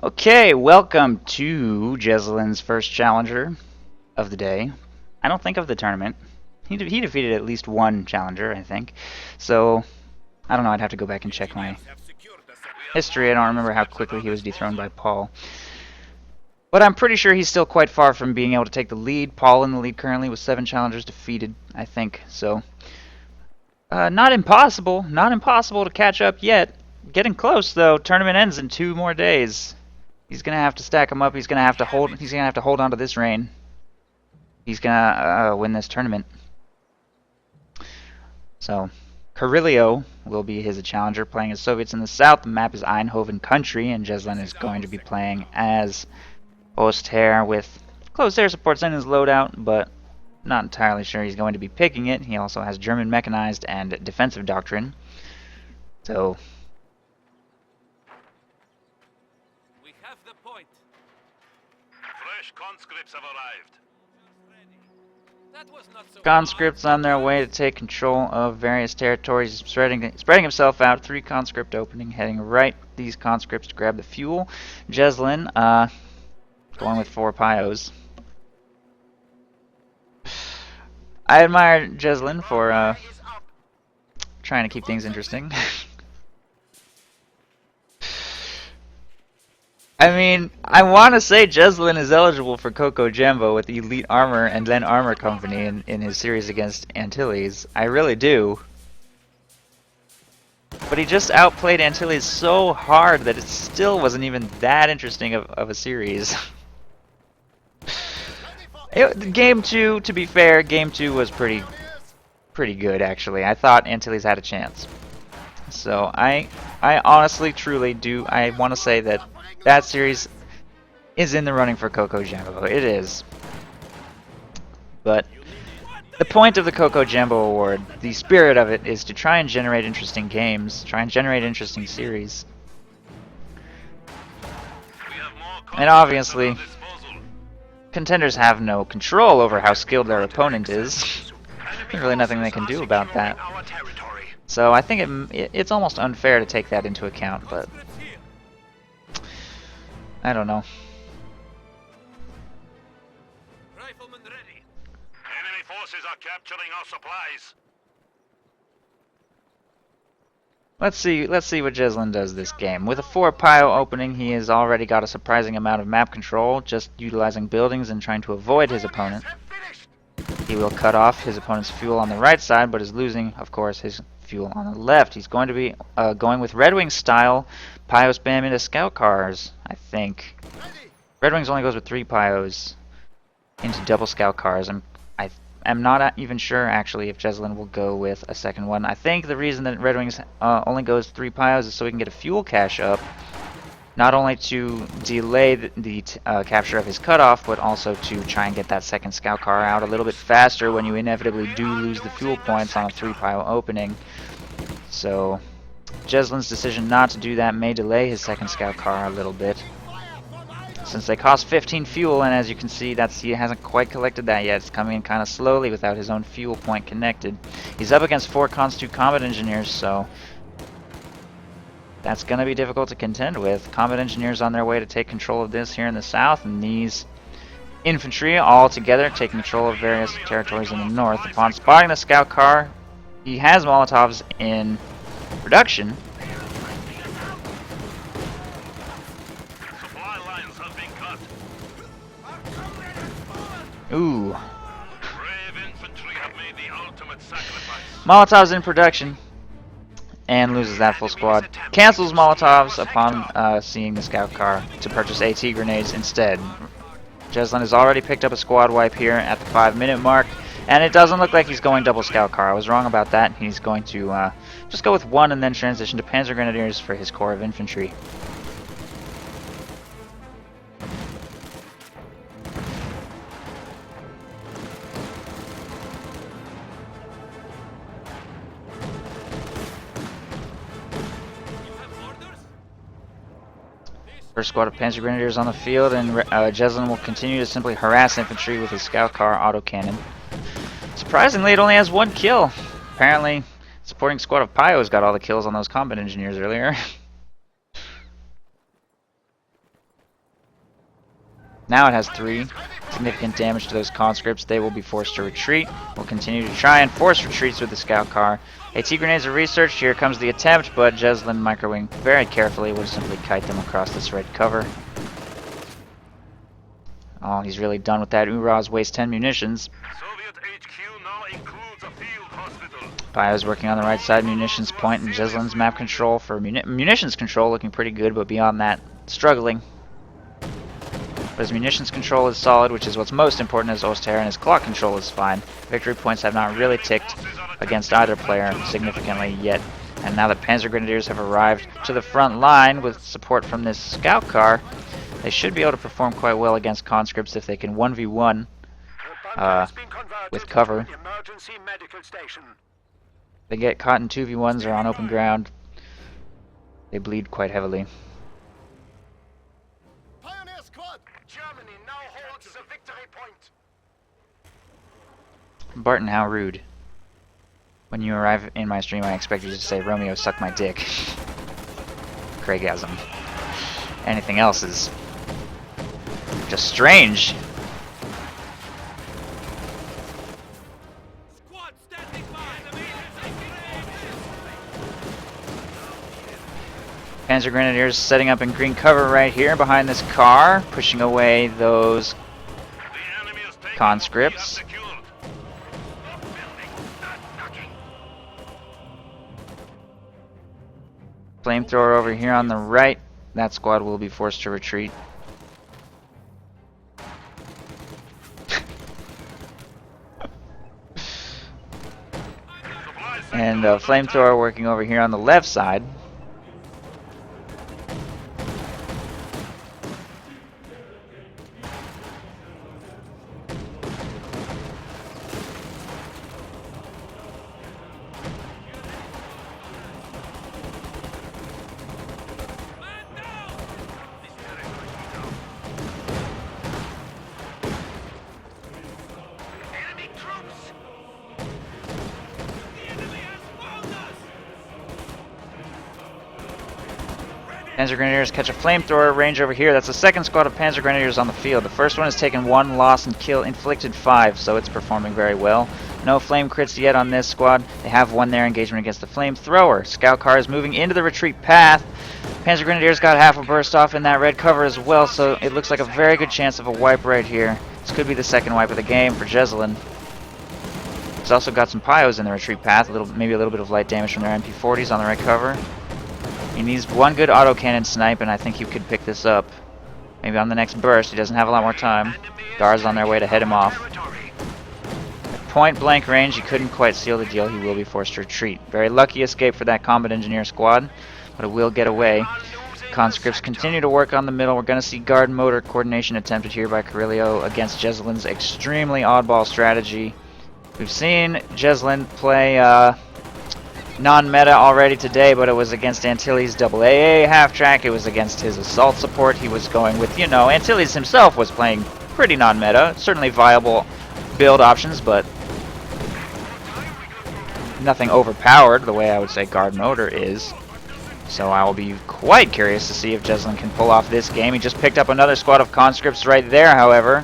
Okay, welcome to Jesulin's first challenger of the day. I don't think of the tournament. He defeated at least one challenger, I think. So, I don't know, I'd have to go back and check my history. I don't remember how quickly he was dethroned by Paul. But I'm pretty sure he's still quite far from being able to take the lead. Paul in the lead currently with 7 challengers defeated, I think. So, not impossible. Not impossible to catch up yet. Getting close, though. Tournament ends in 2 more days. He's gonna have to stack them up. He's gonna have to hold. He's gonna have to hold on to this reign. He's gonna win this tournament. So, Korillio will be his challenger, playing as Soviets in the south. The map is Eindhoven country, and Jesulin is going to be playing as Oosthair with closed air supports in his loadout, but not entirely sure he's going to be picking it. He also has German mechanized and defensive doctrine. So. Fresh conscripts have arrived. Conscripts on their way to take control of various territories, spreading himself out. 3 conscript opening, heading right. These conscripts to grab the fuel. Jesulin, going with 4 pyos. I admire Jesulin for trying to keep things interesting. I mean, I want to say Jesulin is eligible for Coco Jambo with the Elite Armor and then Armor Company in his series against Antilles. I really do. But he just outplayed Antilles so hard that it still wasn't even that interesting of a series. Game 2, to be fair, Game 2 was pretty good, actually. I thought Antilles had a chance. So I honestly, truly do. I want to say that that series is in the running for Coco Jambo. It is. But the point of the Coco Jambo Award, the spirit of it, is to try and generate interesting games, try and generate interesting series. And obviously, contenders have no control over how skilled their opponent is. There's really nothing they can do about that. So I think it's almost unfair to take that into account, but I don't know. Riflemen ready. Enemy forces are capturing our supplies. Let's see what Jesulin does this game. With a 4 pio opening, he has already got a surprising amount of map control, just utilizing buildings and trying to avoid his opponent. He will cut off his opponent's fuel on the right side, but is losing, of course, his fuel on the left. He's going to be going with Red Wing style, pio spam into scout cars, I think. Red Wings only goes with 3 pios into double scout cars. I'm not even sure, actually, if Jesulin will go with a second one. I think the reason that Red Wings only goes 3 pios is so he can get a fuel cache up. Not only to delay the capture of his cutoff, but also to try and get that second scout car out a little bit faster when you inevitably do lose the fuel points on a 3 pio opening. So, Jesulin's decision not to do that may delay his second scout car a little bit. Since they cost 15 fuel, and as you can see, he hasn't quite collected that yet. It's coming in kind of slowly without his own fuel point connected. He's up against 4 Cons 2 combat engineers, so that's going to be difficult to contend with. Combat engineers on their way to take control of this here in the south, and these infantry all together taking control of various territories in the north. Upon spotting the scout car, he has Molotovs in production. Supply lines have been cut. Ooh. Brave infantry have made the ultimate sacrifice. Molotovs in production. And loses that full squad. Cancels Molotovs upon seeing the scout car to purchase AT grenades instead. Jesulin has already picked up a squad wipe here at the 5-minute mark, and it doesn't look like he's going double scout car. I was wrong about that. He's going to just go with 1 and then transition to Panzer Grenadiers for his corps of infantry. First squad of Panzer Grenadiers on the field, and Jesulin will continue to simply harass infantry with his scout car autocannon. Surprisingly, it only has 1 kill. Apparently, supporting squad of pios got all the kills on those combat engineers earlier. Now it has 3. Significant damage to those conscripts. They will be forced to retreat. We'll continue to try and force retreats with the scout car. AT grenades are researched. Here comes the attempt, but Jesulin microwing very carefully would simply kite them across this red cover. Oh, he's really done with that. Uraz wastes 10 munitions. Soviet HQ now includes a field hospital. Bio's working on the right side munitions point, and Jesulin's map control for munitions control looking pretty good, but beyond that, struggling. But his munitions control is solid, which is what's most important as Oster, and his clock control is fine. Victory points have not really ticked against either player significantly yet. And now that Panzer Grenadiers have arrived to the front line with support from this scout car, they should be able to perform quite well against conscripts if they can 1v1 with cover. They get caught in 2v1s or on open ground, they bleed quite heavily. Germany now holds the victory point. Barton, how rude. When you arrive in my stream, I expect you to say, Romeo, suck my dick. Craigasm. Anything else is just strange. Squad standing by. Panzer Grenadiers setting up in green cover right here behind this car, pushing away those conscripts. Flamethrower over here on the right. That squad will be forced to retreat. And flamethrower working over here on the left side. Panzer Grenadiers catch a flamethrower range over here. That's the second squad of Panzer Grenadiers on the field. The first one has taken 1 loss and inflicted 5, so it's performing very well. No flame crits yet on this squad. They have won their engagement against the flamethrower. Scout car is moving into the retreat path. Panzer Grenadiers got half a burst off in that red cover as well, so it looks like a very good chance of a wipe right here. This could be the second wipe of the game for Jesulin. He's also got some Pios in the retreat path, maybe a little bit of light damage from their MP40s on the right cover. He needs one good autocannon snipe, and I think he could pick this up. Maybe on the next burst. He doesn't have a lot more time. Guards on their way to head him off. At point blank range, he couldn't quite seal the deal. He will be forced to retreat. Very lucky escape for that combat engineer squad, but it will get away. Conscripts continue to work on the middle. We're going to see guard motor coordination attempted here by Korillio against Jesulin's extremely oddball strategy. We've seen Jesulin play non-meta already today, but it was against Antilles' AA half-track. It was against his assault support. He was going with, you know, Antilles himself was playing pretty non-meta. Certainly viable build options, but nothing overpowered the way I would say guard motor is. So I will be quite curious to see if Jesulin can pull off this game. He just picked up another squad of conscripts right there, however.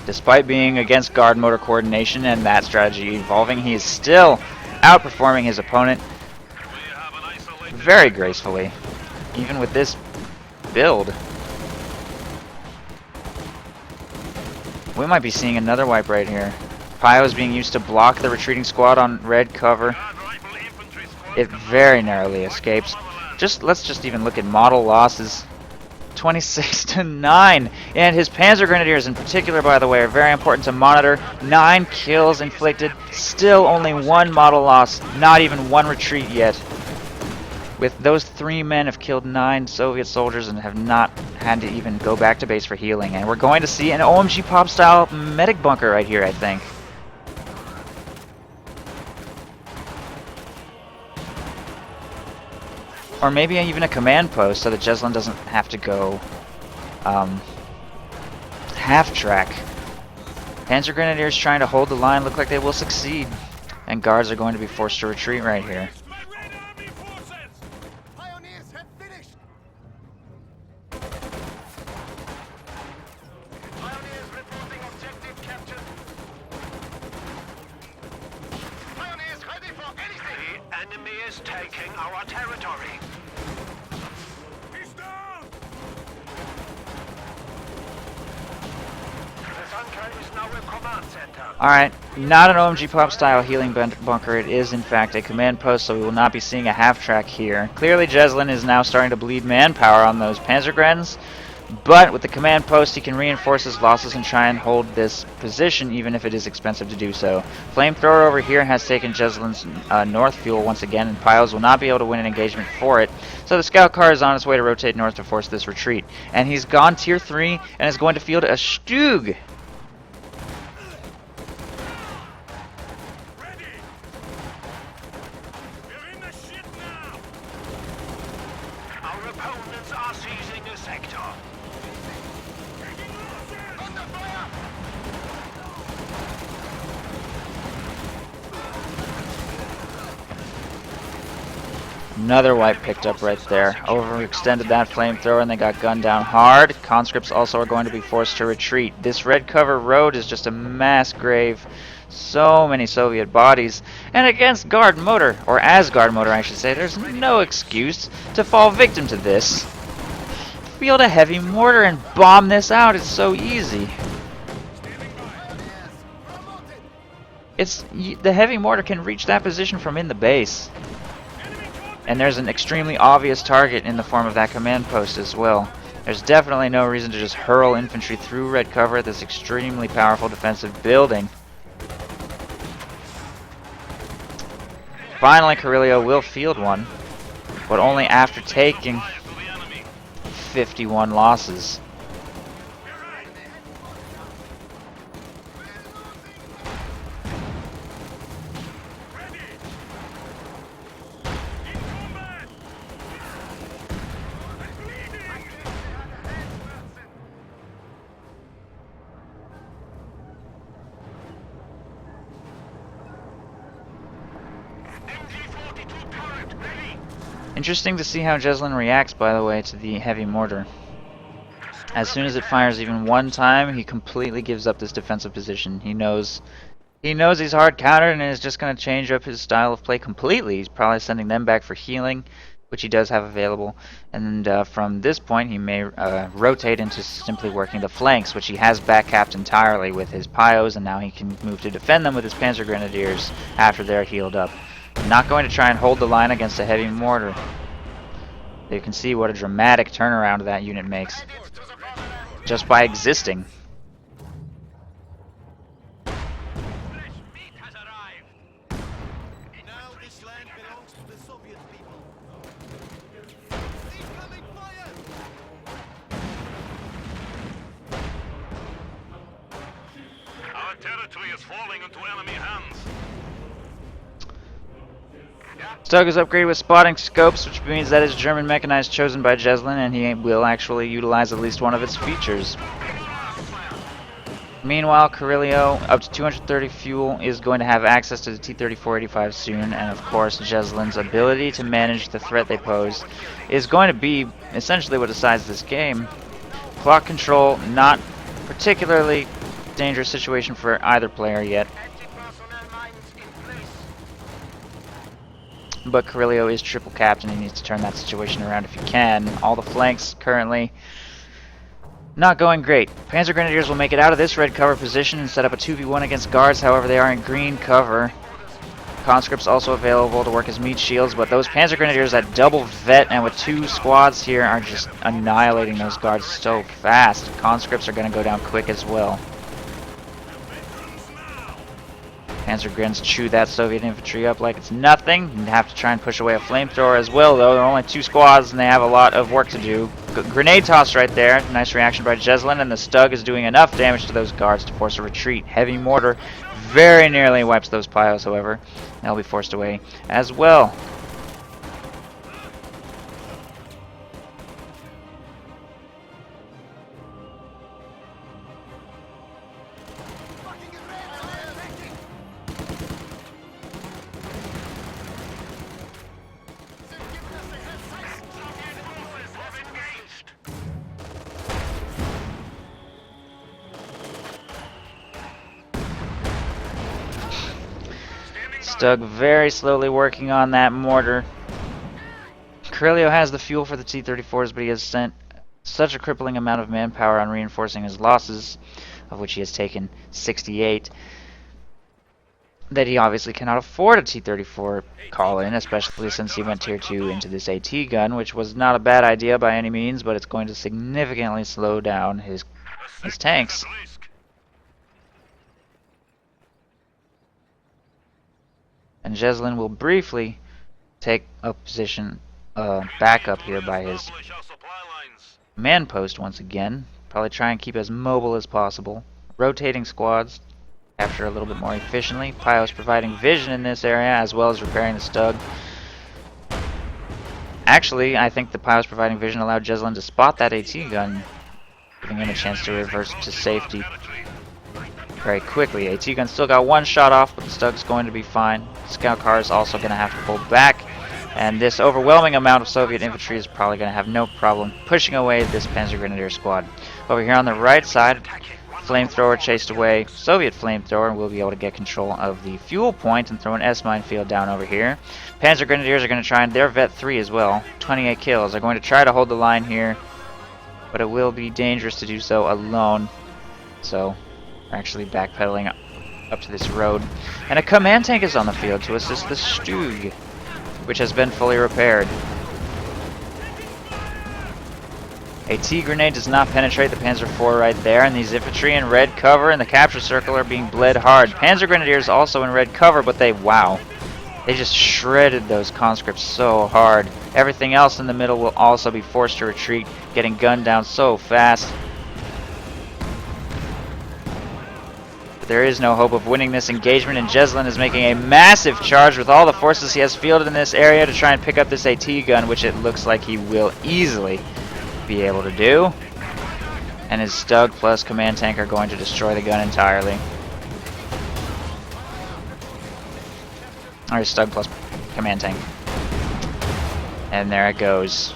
Despite being against guard motor coordination and that strategy evolving, he is still outperforming his opponent very gracefully, even with this build. We might be seeing another wipe right here. Pio is being used to block the retreating squad on red cover. It very narrowly escapes. Let's just even look at model losses. 26-9, and his Panzer Grenadiers in particular, by the way, are very important to monitor. 9 kills inflicted, still only 1 model loss, not even 1 retreat yet. With those 3 men have killed 9 Soviet soldiers and have not had to even go back to base for healing. And we're going to see an OMG Pop style medic bunker right here, I think. Or maybe even a command post so that Jesulin doesn't have to go half-track. Panzer Grenadiers trying to hold the line, look like they will succeed. And guards are going to be forced to retreat right here. Enemy is taking our territory. He's down! The bunker is now a command center. Alright, not an OMG Pop style healing bunker. It is in fact a command post, so we will not be seeing a half track here. Clearly Jesulin is now starting to bleed manpower on those Panzergrens, but with the command post he can reinforce his losses and try and hold this position even if it is expensive to do so. Flamethrower over here has taken Jesulin's north fuel once again, and Piles will not be able to win an engagement for it. So the scout car is on its way to rotate north to force this retreat. And he's gone tier 3 and is going to field a Stug. Our opponents are seizing a sector. Under fire! Another wipe picked up right there. Overextended that flamethrower and they got gunned down hard. Conscripts also are going to be forced to retreat. This red cover road is just a mass grave. So many Soviet bodies. And against guard motor, or as guard motor I should say, there's no excuse to fall victim to this. Field a heavy mortar and bomb this out. It's so easy. The heavy mortar can reach that position from in the base. And there's an extremely obvious target in the form of that command post as well. There's definitely no reason to just hurl infantry through red cover at this extremely powerful defensive building. Finally, Korillio will field one, but only after taking 51 losses. Interesting to see how Jesulin reacts, by the way, to the heavy mortar. As soon as it fires even one time, he completely gives up this defensive position. He knows he's hard countered and is just going to change up his style of play completely. He's probably sending them back for healing, which he does have available. And from this point, he may rotate into simply working the flanks, which he has back-capped entirely with his Pios, and now he can move to defend them with his Panzer Grenadiers after they're healed up. Not going to try and hold the line against a heavy mortar. You can see what a dramatic turnaround that unit makes just by existing. Our territory is falling into enemy hands. Stug is upgraded with spotting scopes, which means that is German mechanized chosen by Jesulin, and he will actually utilize at least one of its features. Meanwhile, Korillio, up to 230 fuel, is going to have access to the T-3485 soon, and of course Jesulin's ability to manage the threat they pose is going to be essentially what decides this game. Clock control, not particularly dangerous situation for either player yet. But Korillio is triple capped and he needs to turn that situation around if he can. All the flanks currently not going great. Panzer Grenadiers will make it out of this red cover position and set up a 2v1 against guards, however they are in green cover. Conscripts also available to work as meat shields, but those Panzer Grenadiers at double vet and with two squads here are just annihilating those guards so fast. Conscripts are going to go down quick as well. Panzer Grens chew that Soviet infantry up like it's nothing. You have to try and push away a flamethrower as well, though. There are only two squads and they have a lot of work to do. Grenade toss right there. Nice reaction by Jesulin, and the Stug is doing enough damage to those guards to force a retreat. Heavy mortar very nearly wipes those Pios, however. They'll be forced away as well. Stug very slowly working on that mortar. Korillio has the fuel for the T-34s, but he has sent such a crippling amount of manpower on reinforcing his losses, of which he has taken 68, that he obviously cannot afford a T-34 call-in, especially since he went Tier 2 into this AT gun, which was not a bad idea by any means, but it's going to significantly slow down his tanks. And Jesulin will briefly take a position back up here by his man post once again. Probably try and keep as mobile as possible. Rotating squads, capture a little bit more efficiently. Pyos providing vision in this area as well as repairing the Stug. Actually, I think the Pyos providing vision allowed Jesulin to spot that AT gun, giving him a chance to reverse to safety very quickly. AT gun still got one shot off, but the Stug's going to be fine. Scout car is also going to have to pull back, and this overwhelming amount of Soviet infantry is probably going to have no problem pushing away this Panzer Grenadier squad. Over here on the right side, flamethrower chased away Soviet flamethrower, and we'll be able to get control of the fuel point and throw an S-mine field down over here. Panzer Grenadiers are going to try, and they're Vet 3 as well. 28 kills. They're going to try to hold the line here, but it will be dangerous to do so alone. So we're actually backpedaling up to this road. And a command tank is on the field to assist the Stug, which has been fully repaired. A T-grenade does not penetrate the Panzer IV right there, and these infantry in red cover in the capture circle are being bled hard. Panzer Grenadiers also in red cover, but they just shredded those conscripts so hard. Everything else in the middle will also be forced to retreat, getting gunned down so fast. There is no hope of winning this engagement, and Jesulin is making a massive charge with all the forces he has fielded in this area to try and pick up this AT gun, which it looks like he will easily be able to do. And his Stug plus command tank are going to destroy the gun entirely. Or his Stug plus command tank. And there it goes.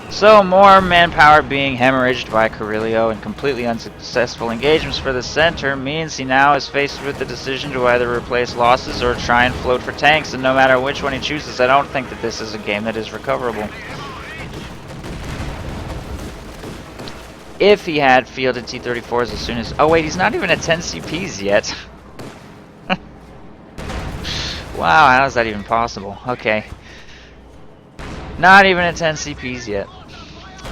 So more manpower being hemorrhaged by Korillio, and completely unsuccessful engagements for the center means he now is faced with the decision to either replace losses or try and float for tanks, and no matter which one he chooses, I don't think that this is a game that is recoverable. If he had fielded T-34s as soon as... Oh wait, he's not even at 10 CPs yet. Wow, how is that even possible? Okay. Not even at 10 CPs yet.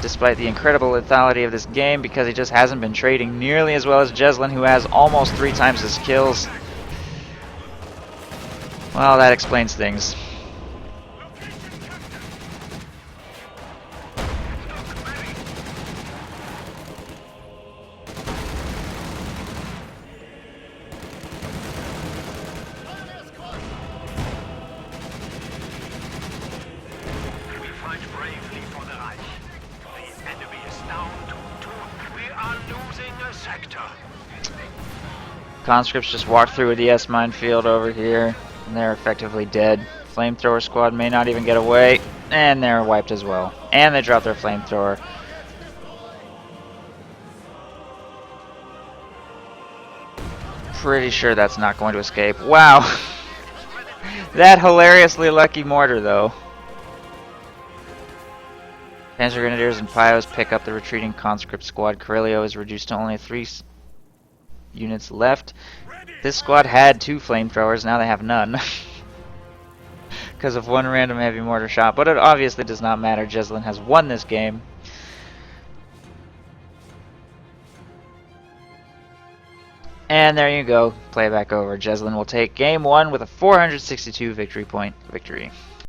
Despite the incredible lethality of this game, because he just hasn't been trading nearly as well as Jesulin, who has almost 3 times his kills. Well, that explains things. Conscripts just walk through with the S-mine field over here, and they're effectively dead. Flamethrower squad may not even get away, and they're wiped as well. And they drop their flamethrower. Pretty sure that's not going to escape. Wow! That hilariously lucky mortar, though. Panzer Grenadiers and Pyos pick up the retreating conscript squad. Korillio is reduced to only 3 units left. This squad had 2 flamethrowers, now they have none. Because of 1 random heavy mortar shot, but it obviously does not matter. Jesulin has won this game. And there you go, playback over. Jesulin will take game 1 with a 462 victory point victory.